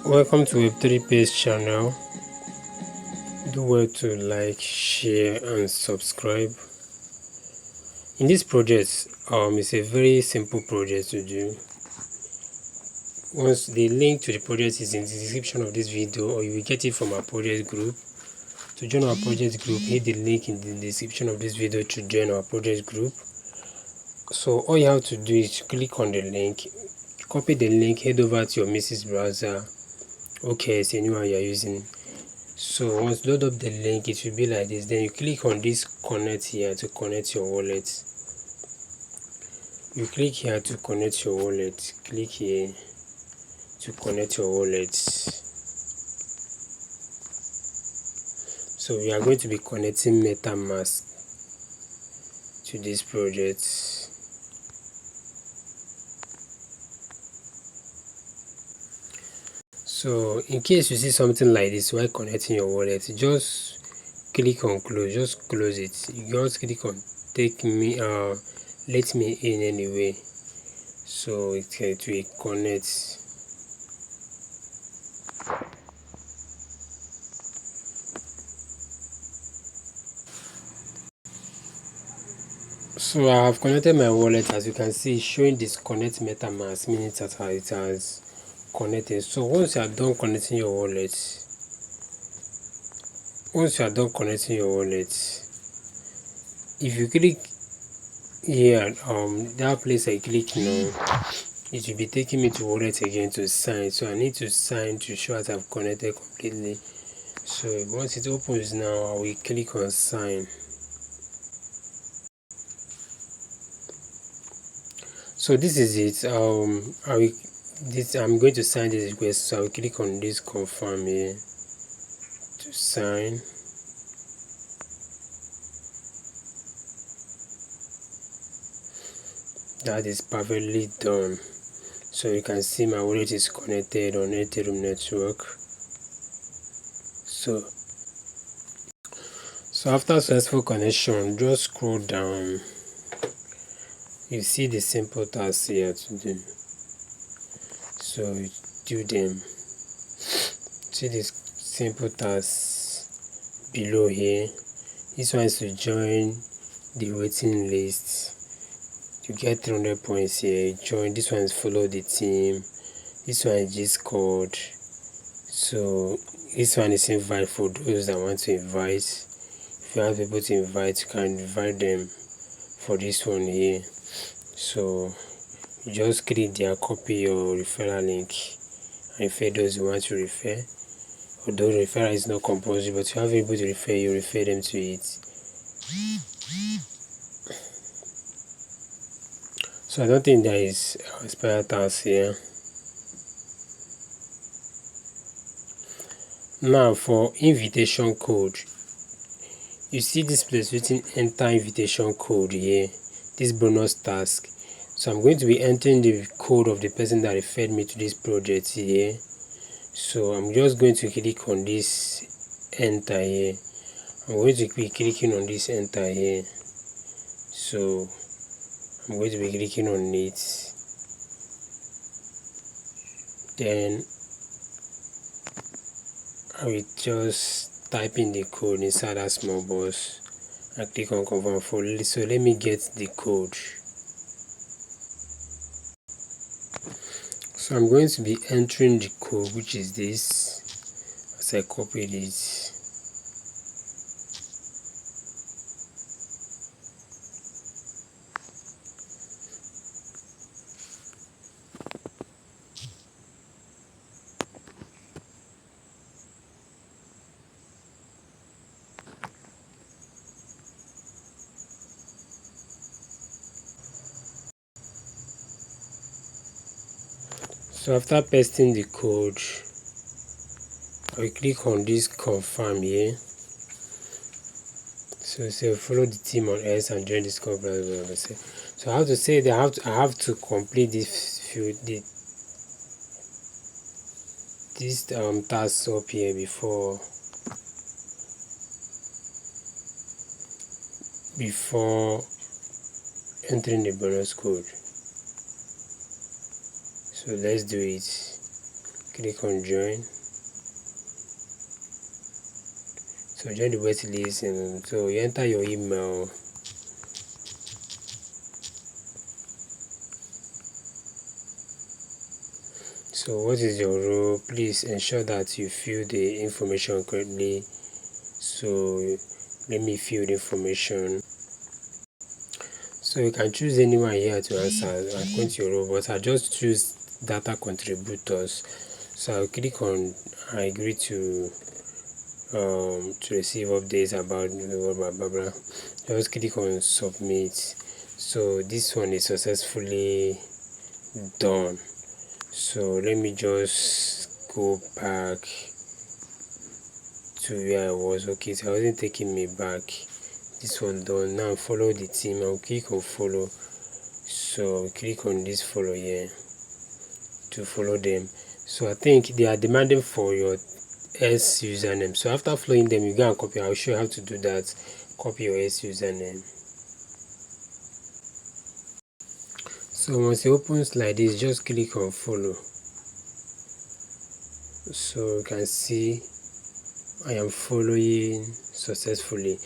Welcome to Web3 Page channel. Do well to like, share, and subscribe. In this project, it's a very simple project to do. Once the link to the project is in the description of this video, or you will get it from our project group. To join our project group, hit the link in the description of this video to join our project group. So all you have to do is click on the link, copy the link, head over to your Mrs. browser. Okay, it's a new one you're using. So once you load up the link, it will be like this. Then you click on this connect here to connect your wallet. You click here to connect your wallet. Click here to connect your wallet. So we are going to be connecting MetaMask to this project. So in case you see something like this while connecting your wallet, just click on close. Just close it. You just click on let me in anyway. So it will connect. So I have connected my wallet. As you can see, showing disconnect MetaMask, meaning that it has connected. So once you are done connecting your wallet, if you click here, that place I click now, it will be taking me to wallet again to sign. So I need to sign to show that I've connected completely. So once it opens now, I will click on sign. So this is it. I'm going to sign this request, so I will click on this confirm here to sign. That is perfectly done. So you can see my wallet is connected on Ethereum network. So after successful connection, just scroll down. You see the simple tasks here to do. So you do them. See this simple tasks below here. This one is to join the waiting list. You get 300 points here. Join. This one is follow the team. This one is Discord. So this one is invite for those that want to invite. If you have people to invite, you can invite them for this one here. So you just click there, copy your referral link and refer those you want to refer. Although referral is not compulsory, but you have people to refer, you refer them to it. So I don't think there is expired task here. Now for invitation code, you see this place written enter invitation code here, this bonus task. So I'm going to be entering the code of the person that referred me to this project here. So I'm just going to click on this enter here. I'm going to be clicking on this enter here. So I'm going to be clicking on it. Then I will just type in the code inside that small box and click on confirm fully. So let me get the code. So I'm going to be entering the code, which is this, as I copied it. So after pasting the code, I will click on this confirm here. So say follow the team on S and join this conference. So I have to say that I have to complete this task up here before entering the bonus code. So let's do it. click on join. So join the wait list, and so you enter your email. So what is your role? Please ensure that you fill the information correctly. So let me fill the information. So you can choose anyone here to answer according to your role, but I just choose data contributors. So I'll click on I agree to receive updates about blah blah blah. Just click on submit. So this one is successfully done. So let me just go back to where I was. Okay, so I wasn't taking me back. This one done. Now follow the team. I'll click on follow. So click on this follow here to follow them. So I think they are demanding for your S username. So after following them, you go and copy. I'll show you how to do that. Copy your S username. So once it opens like this, just click on follow. So you can see I am following successfully.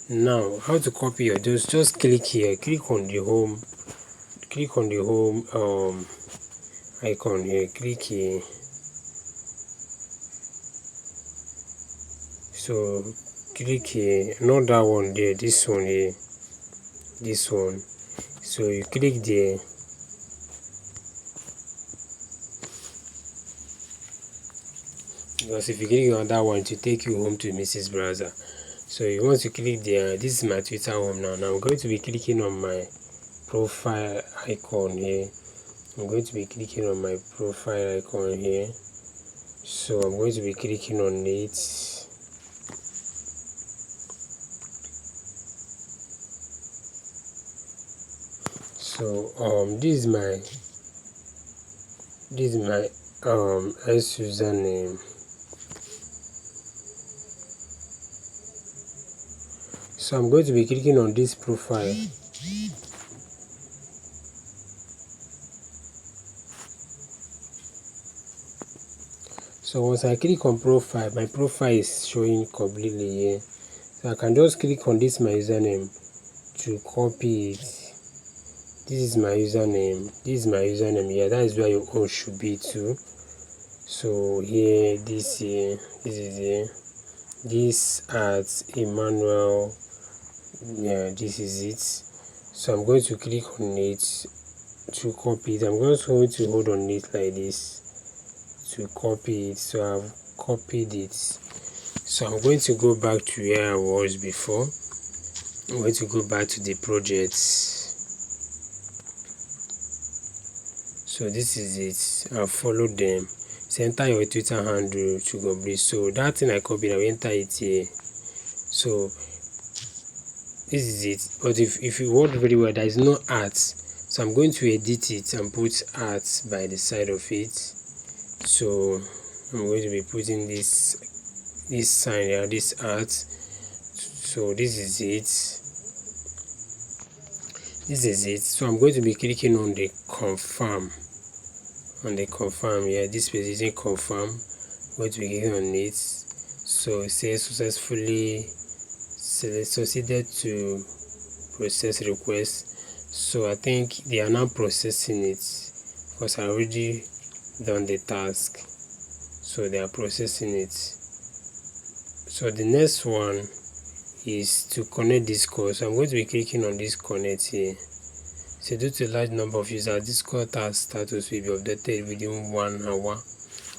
Now how to copy your just click here, click on the home icon here, click here. So click here, not that one there, this one here, this one. So you click there. Because if you click on that one, it will take you home to Mrs. Browser. So you want to click there. This is my Twitter home now. Now I'm going to be clicking on my profile icon here. I'm going to be clicking on my profile icon here. So I'm going to be clicking on it. So this is my S username. So I'm going to be clicking on this profile. So once I click on profile, my profile is showing completely here. So I can just click on this my username to copy it. This is my username. This is my username here. That is where your own should be too. So here, this here, this is here. This at Emmanuel. Yeah, this is it. So I'm going to click on it to copy it. I'm just going to hold on it like this to copy it. So I've copied it. So I'm going to go back to where I was before. I'm going to go back to the projects. So this is it. I'll follow them. So enter your Twitter handle to complete. So that thing I copied, I'll enter it here. So this is it. But if you work very well, there is no art. So I'm going to edit it and put art by the side of it. So I'm going to be putting this sign here, this art. So this is it. So I'm going to be clicking on the confirm. Yeah, this page is confirm. I'm going to be clicking on it. So it says successfully succeeded to process request. So I think they are now processing it because I already done the task. So they are processing it. So the next one is to connect Discord. So I'm going to be clicking on this connect here. So due to a large number of users, Discord task status will be updated within 1 hour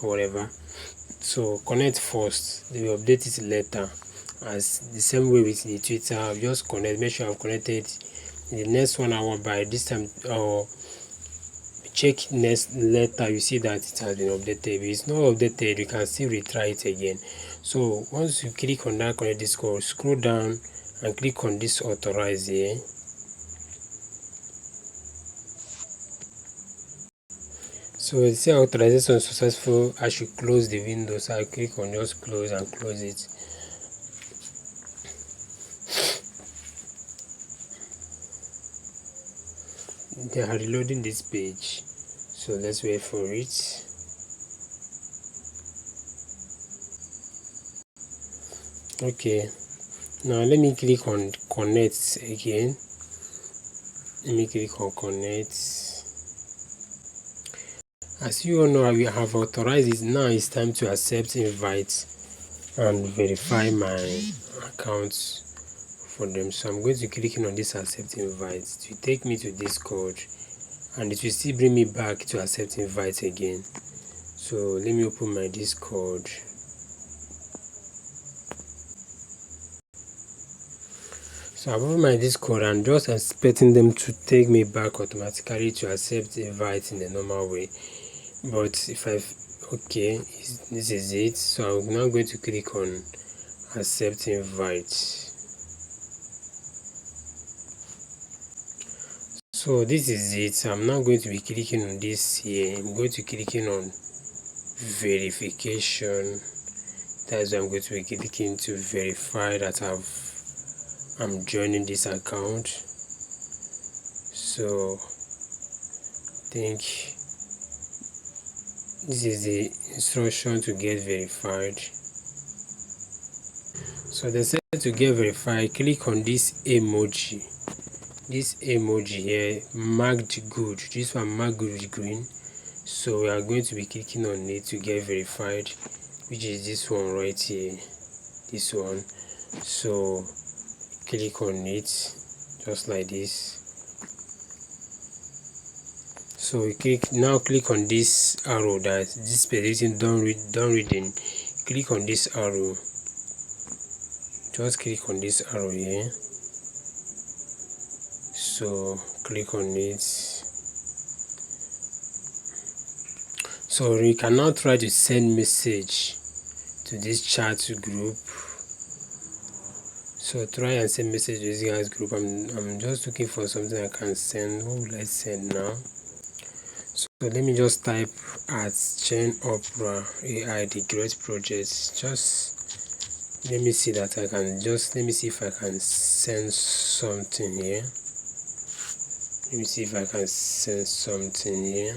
or whatever. So connect first, they will update it later. As the same way with the Twitter, I'll just connect, make sure I've connected in the next 1 hour. By this time, or check next later, you see that it has been updated. If it's not updated, you can still retry it again. So once you click on that connect Discord, scroll down and click on this authorize here. So it says authorization successful. I should close the window. So I click on just close and close it. They are reloading this page. So let's wait for it. Okay, now let me click on connect again. Let me click on connect. As you all know, I have authorized it. Now it's time to accept invite and verify my account for them. So I'm going to click on this accept invite to take me to Discord, and it will still bring me back to accept invite again. So let me open my Discord. So I've opened my Discord and just expecting them to take me back automatically to accept invite in the normal way. But if okay, this is it. So I'm now going to click on accept invite. So this is it. I'm now going to be clicking on this here. I'm going to clicking on verification. That's why I'm going to be clicking to verify that I'm joining this account. So I think this is the instruction to get verified. So they said to get verified, click on this emoji here, marked good. This one marked good with green. So we are going to be clicking on it to get verified, which is this one right here, this one. So click on it just like this. So we click on this arrow that this position done reading. Click on this arrow. Just click on this arrow here. So click on it. So we can now try to send message to this chat group. So try and send message to this guys group. I'm just looking for something I can send. What will I send now? So let me just type at Chain Opera AI the great project. Just let me see that I can let me see if I can send something here. Let me see if I can send something here.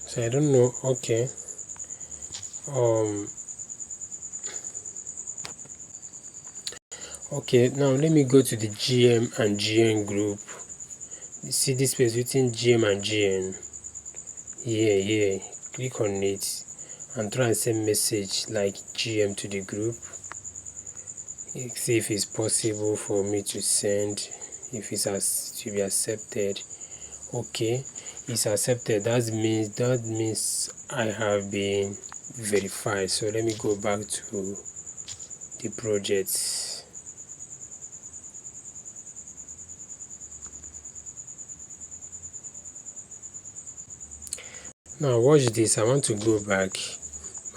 So I don't know. Okay. Okay, now let me go to the GM and GN group. You see this space within GM and GN. Yeah. Click on it and try and send message like GM to the group. See if it's possible for me to send, if it's to be accepted. Okay, it's accepted. That means I have been verified. So let me go back to the project. Now watch this. I want to go back,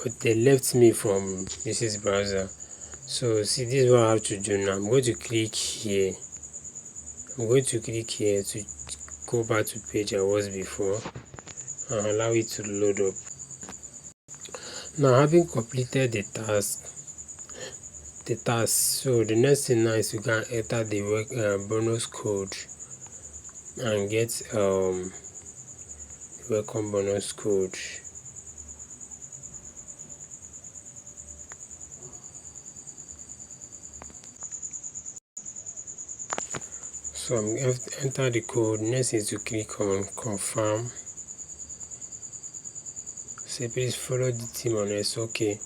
but they left me from this browser. So see, this is what I have to do now. I'm going to click here. I'm going to click here to go back to page I was before and allow it to load up. Now having completed the task, so the next thing now is you can enter the bonus code and get welcome bonus code. So I'm going to enter the code. Next is to click on confirm. Say please follow the team on S. Okay,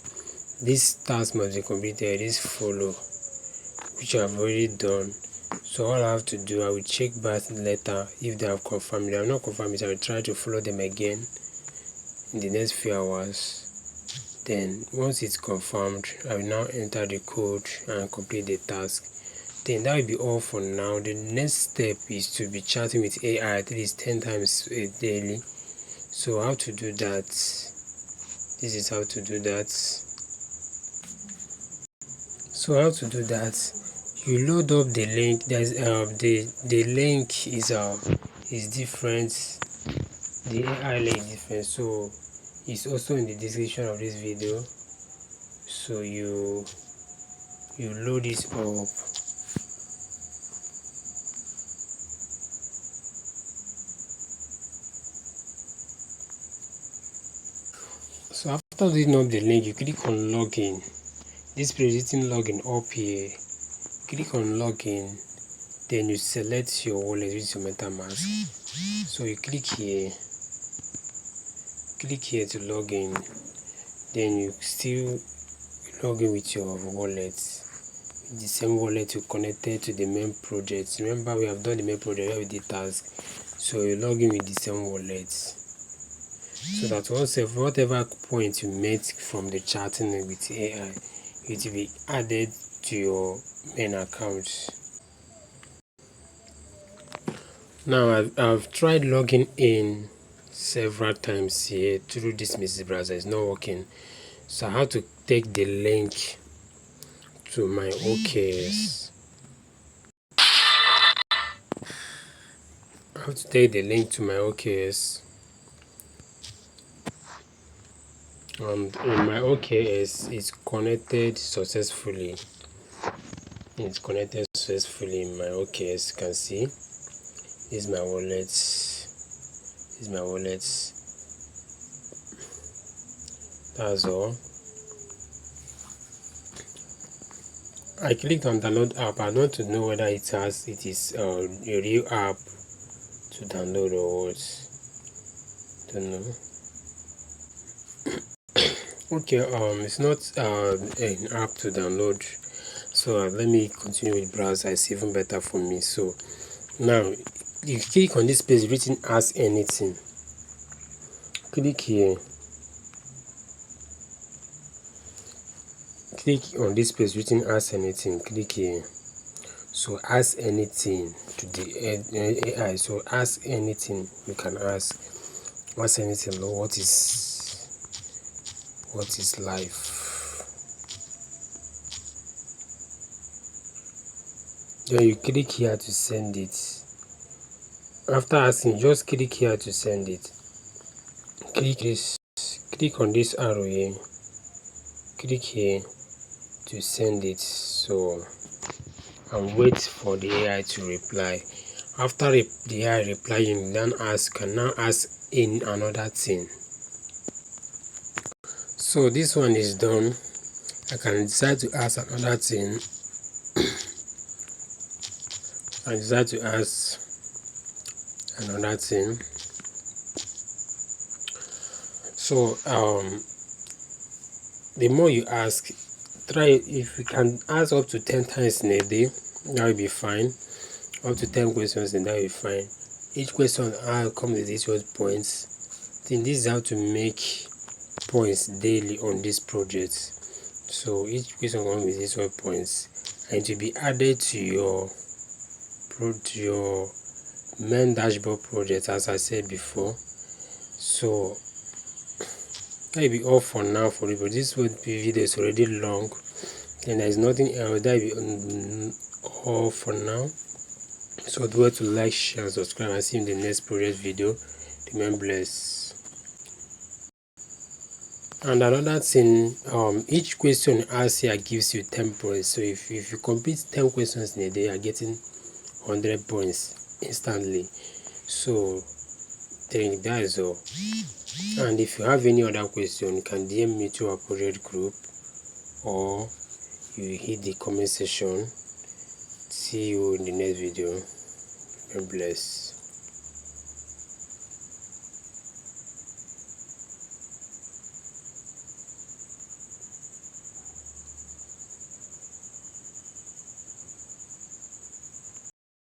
this task must be completed. This follow, which I've already done. So all I have to do, I will check back later if they have confirmed. If they have not confirmed it, I will try to follow them again in the next few hours. Then once it's confirmed, I will now enter the code and complete the task. Then that will be all for now. The next step is to be chatting with AI at least 10 times daily. So how to do that? This is how to do that. So how to do that? You load up the link. There's the link is different. The AI link is different, so it's also in the description of this video. So you load it up. So after loading up the link, you click on login. This presenting login up here. Click on login, then you select your wallet with your MetaMask. So you click here to log in, then you still log in with your wallet, the same wallet you connected to the main project. Remember, we have done the main project where we did task, so you log in with the same wallet, so that whatever point you made from the chatting with AI, it will be added to your main account. Now I've tried logging in several times here through this Mrs. browser. It's not working, so I have to take the link to my OKS. I have to take the link to my OKS, and in my OKS it's connected successfully. It's connected successfully in my OKS. You can see this is my wallet. This is my wallet. That's all. I clicked on download app. I want to know whether it is a real app to download or what. Don't know. Okay, it's not an app to download, so let me continue with browser. It's even better for me. So now you click on this page written ask anything. Click here. Click on this page written ask anything. Click here. So ask anything to the AI. So ask anything. You can ask anything. What is life? Then you click here to send it. After asking, just click here to send it. Click on this arrow here. Click here to send it. So and wait for the AI to reply. After the AI replying, then can now ask in another thing. So this one is done. I can decide to ask another thing. I decide to ask another thing. So the more you ask, try, if you can ask up to 10 times in a day, that will be fine. Up to 10 questions, and that will be fine. Each question comes with its own points. Then this is how to make points daily on this project. So each question comes with its own points, and to be added to your main dashboard project, as I said before. So that will be all for now for you, but this video is already long, and there is nothing else. That will be all for now. So do well to like, share, and subscribe, and see you in the next project video. Remain blessed. And another thing, each question asked here gives you 10 points. So if you complete 10 questions in a day, you are getting 100 points instantly. So then that is all. And if you have any other question, you can DM me to our project group, or you hit the comment section. See you in the next video. God bless.